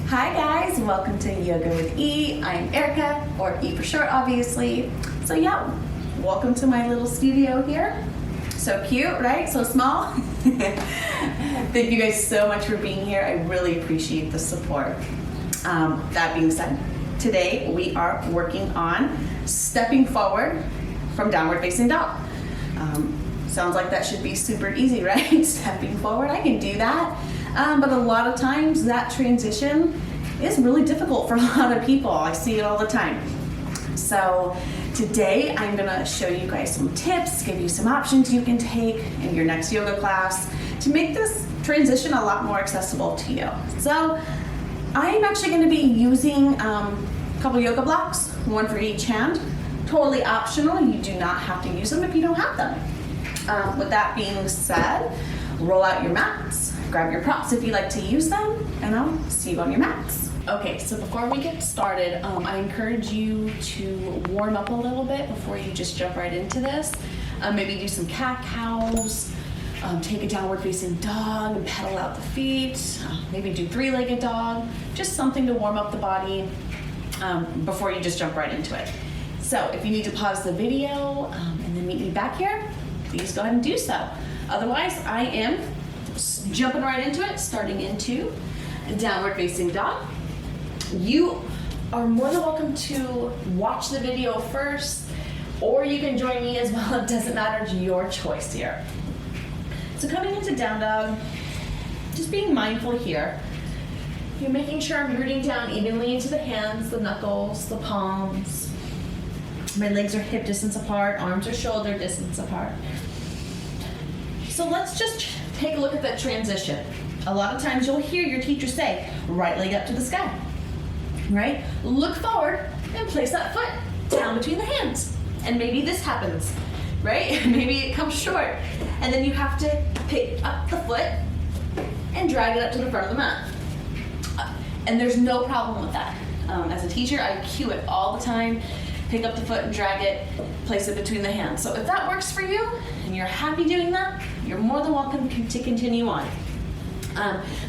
Hi guys, welcome to Yoga with E. I'm Erica, or E for short obviously. So yeah, welcome to my little studio here. So cute, right? So small. Thank you guys so much for being here. I really appreciate the support. That being said, today we are working on stepping forward from downward facing dog. Sounds like that should be super easy, right? Stepping forward, I can do that. But a lot of times that transition is really difficult for a lot of people. I see it all the time. So today I'm gonna show you guys some tips, give you some options you can take in your next yoga class to make this transition a lot more accessible to you. So I'm actually gonna be using a couple yoga blocks, one for each hand. Totally optional, you do not have to use them if you don't have them. With that being said, roll out your mats, grab your props if you like to use them, and I'll see you on your mats. Okay, so before we get started, I encourage you to warm up a little bit before you just jump right into this. Maybe do some cat-cows, take a downward facing dog and pedal out the feet, maybe do three-legged dog, just something to warm up the body before you just jump right into it. So if you need to pause the video and then meet me back here, please go ahead and do so. Otherwise, I am jumping right into it, starting into downward facing dog. You are more than welcome to watch the video first, or you can join me as well. It doesn't matter, it's your choice here. So coming into down dog, just being mindful here. You're making sure I'm rooting down evenly into the hands, the knuckles, the palms. My legs are hip distance apart, arms are shoulder distance apart. So let's just take a look at that transition. A lot of times you'll hear your teacher say, right leg up to the sky, right? Look forward and place that foot down between the hands. And maybe this happens, right? Maybe it comes short. And then you have to pick up the foot and drag it up to the front of the mat. And there's no problem with that. As a teacher, I cue it all the time. Pick up the foot and drag it, place it between the hands. So if that works for you and you're happy doing that, you're more than welcome to continue on.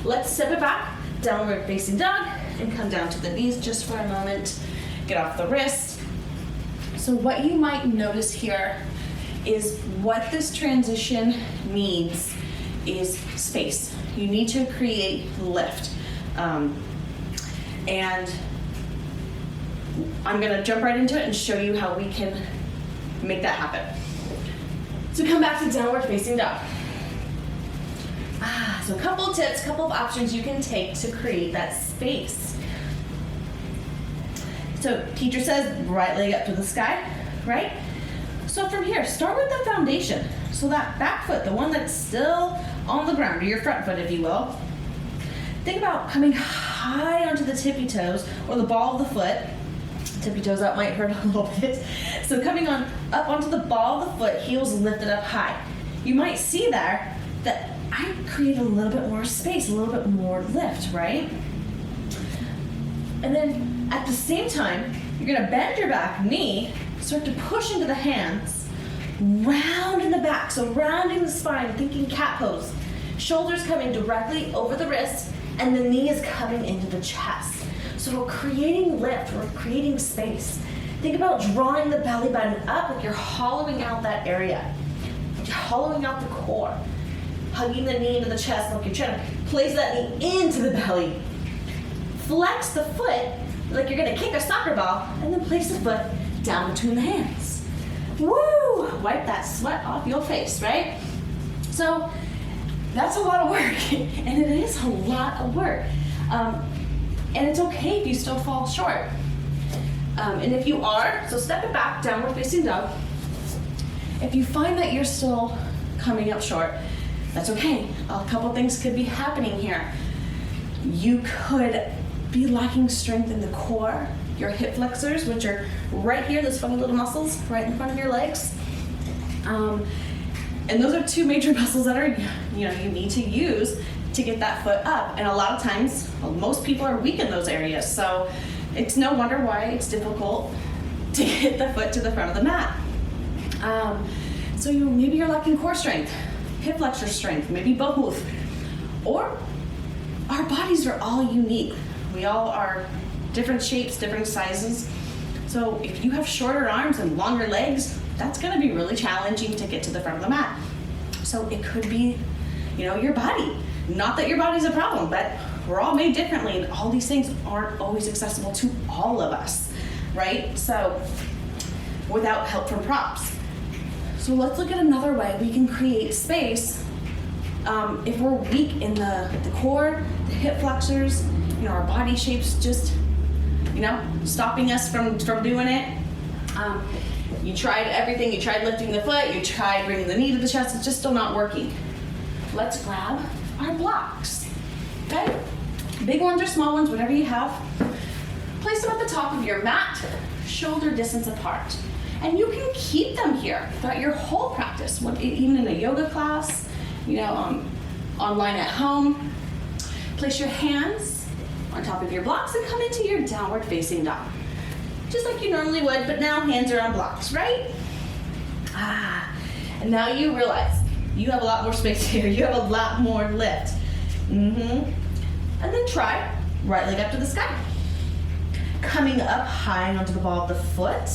Let's step it back, downward facing dog, and come down to the knees just for a moment. Get off the wrist. So what you might notice here is what this transition needs is space. You need to create lift. And I'm gonna jump right into it and show you how we can make that happen. So come back to downward facing dog. So a couple of tips, couple of options you can take to create that space. So teacher says right leg up to the sky, right? So from here, start with the foundation. So that back foot, the one that's still on the ground, or your front foot if you will. Think about coming high onto the tippy toes or the ball of the foot. Tippy toes out might hurt a little bit. So coming on up onto the ball of the foot, heels lifted up high. You might see there that I create a little bit more space, a little bit more lift, right? And then at the same time, you're gonna bend your back knee, start to push into the hands, round in the back, so rounding the spine, thinking cat pose. Shoulders coming directly over the wrist, and the knee is coming into the chest. So we're creating lift, we're creating space. Think about drawing the belly button up like you're hollowing out that area. You're hollowing out the core. Hugging the knee into the chest like you're trying to place that knee into the belly. Flex the foot like you're gonna kick a soccer ball, and then place the foot down between the hands. Woo! Wipe that sweat off your face, right? So that's a lot of work, and it is a lot of work. And it's okay if you still fall short. And if you are, so step it back, downward facing dog. If you find that you're still coming up short, that's okay. A couple things could be happening here. You could be lacking strength in the core, your hip flexors, which are right here, those funny little muscles right in front of your legs. And those are two major muscles that are, you need to use to get that foot up. And a lot of times, most people are weak in those areas. So it's no wonder why it's difficult to get the foot to the front of the mat. So maybe you're lacking core strength, hip flexor strength, maybe both. Or our bodies are all unique. We all are different shapes, different sizes. So if you have shorter arms and longer legs, that's gonna be really challenging to get to the front of the mat. So it could be, your body. Not that your body's a problem, but we're all made differently, and all these things aren't always accessible to all of us, right? So without help from props. So let's look at another way we can create space if we're weak in the core, the hip flexors, our body shapes just, stopping us from doing it. You tried everything, you tried lifting the foot, you tried bringing the knee to the chest, it's just still not working. Let's grab our blocks, okay? Big ones or small ones, whatever you have. Place them at the top of your mat, shoulder distance apart. And you can keep them here throughout your whole practice, even in a yoga class, online at home. Place your hands on top of your blocks and come into your downward facing dog. Just like you normally would, but now hands are on blocks, right? And now you realize you have a lot more space here. You have a lot more lift. And then try right leg up to the sky. Coming up high onto the ball of the foot,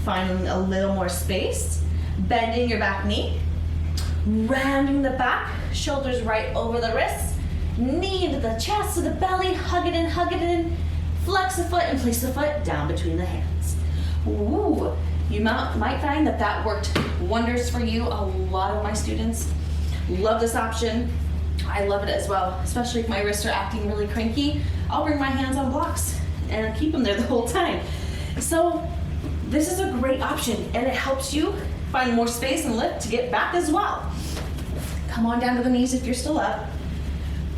finding a little more space. Bending your back knee. Rounding the back, shoulders right over the wrists. Knee into the chest, to the belly, hug it in. Flex the foot and place the foot down between the hands. Ooh, you might find that worked wonders for you. A lot of my students love this option. I love it as well, especially if my wrists are acting really cranky. I'll bring my hands on blocks and keep them there the whole time. So this is a great option, and it helps you find more space and lift to get back as well. Come on down to the knees if you're still up.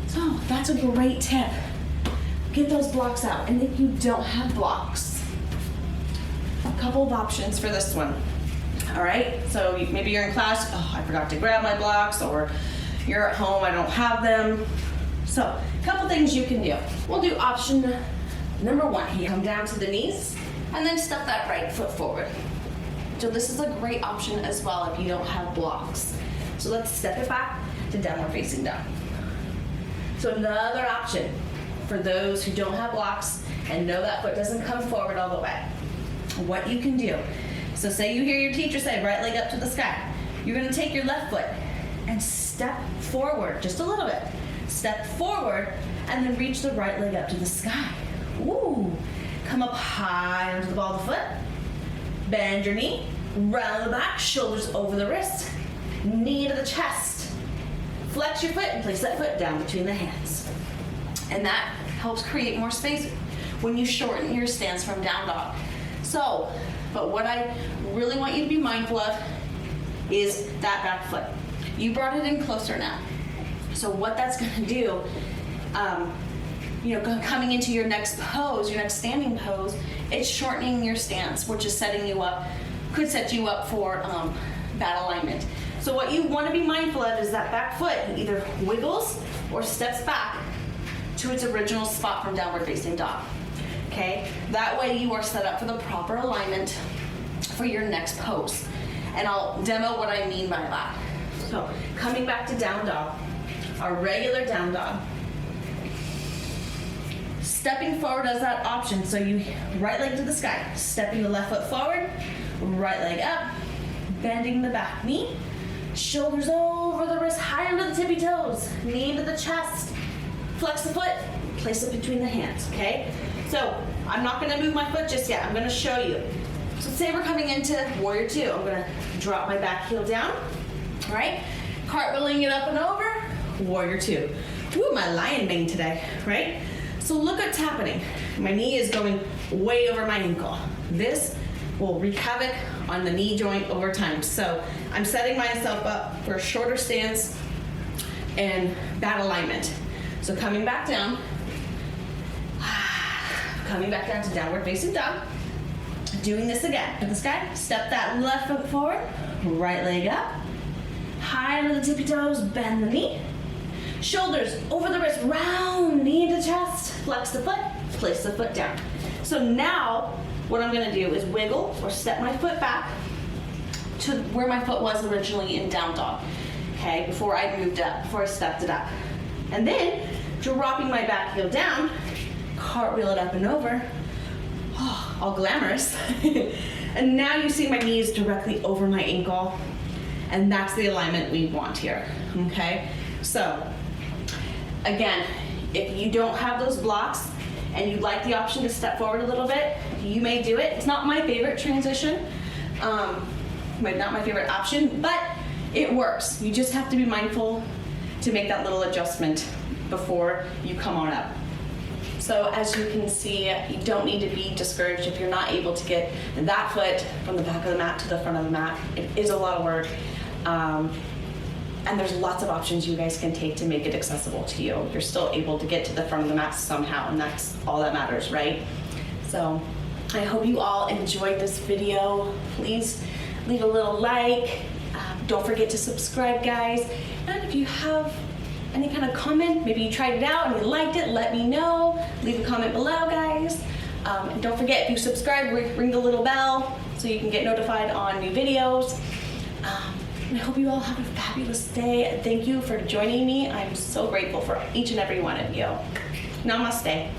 So that's a great tip. Get those blocks out. And if you don't have blocks, a couple of options for this one. All right, so maybe you're in class, I forgot to grab my blocks, or you're at home, I don't have them. So a couple things you can do. We'll do option number one. You come down to the knees and then step that right foot forward. So this is a great option as well if you don't have blocks. So let's step it back to downward facing dog. So another option for those who don't have blocks and know that foot doesn't come forward all the way. What you can do, so say you hear your teacher say right leg up to the sky. You're gonna take your left foot and step forward just a little bit. Step forward and then reach the right leg up to the sky. Ooh, come up high onto the ball of the foot. Bend your knee, round the back, shoulders over the wrist, knee to the chest. Flex your foot and place that foot down between the hands. And that helps create more space when you shorten your stance from down dog. So, but what I really want you to be mindful of is that back foot. You brought it in closer now. So what that's gonna do, coming into your next pose, your next standing pose, it's shortening your stance, which is could set you up for bad alignment. So what you wanna be mindful of is that back foot either wiggles or steps back to its original spot from downward facing dog. Okay, that way you are set up for the proper alignment for your next pose. And I'll demo what I mean by that. So coming back to down dog, our regular down dog. Stepping forward as that option. So you right leg to the sky, stepping the left foot forward, right leg up, bending the back knee, shoulders over the wrist, high under the tippy toes, knee into the chest, flex the foot, place it between the hands, okay? So I'm not gonna move my foot just yet, I'm gonna show you. So say we're coming into warrior two. I'm gonna drop my back heel down, all right? Cartwheeling it up and over, warrior two. Ooh, my lion mane today, right? So look what's happening. My knee is going way over my ankle. This will wreak havoc on the knee joint over time. So I'm setting myself up for a shorter stance and bad alignment. So coming back down to downward facing dog. Doing this again. This guy, step that left foot forward, right leg up, high under the tippy toes, bend the knee, shoulders over the wrist, round, knee into chest, flex the foot, place the foot down. So now, what I'm gonna do is wiggle or step my foot back to where my foot was originally in down dog, okay, before I moved up, before I stepped it up. And then, dropping my back heel down, cartwheel it up and over. Oh, all glamorous. And now you see my knees directly over my ankle, and that's the alignment we want here, okay? So, again, if you don't have those blocks and you'd like the option to step forward a little bit, you may do it. It's not my favorite transition, not my favorite option, but it works. You just have to be mindful to make that little adjustment before you come on up. So as you can see, you don't need to be discouraged if you're not able to get that foot from the back of the mat to the front of the mat. It is a lot of work. And there's lots of options you guys can take to make it accessible to you. You're still able to get to the front of the mat somehow, and that's all that matters, right? So I hope you all enjoyed this video. Please leave a little like. Don't forget to subscribe, guys. And if you have any kind of comment, maybe you tried it out and you liked it, let me know. Leave a comment below, guys. And don't forget, if you subscribe, ring the little bell so you can get notified on new videos. And I hope you all have a fabulous day. Thank you for joining me. I'm so grateful for each and every one of you. Namaste.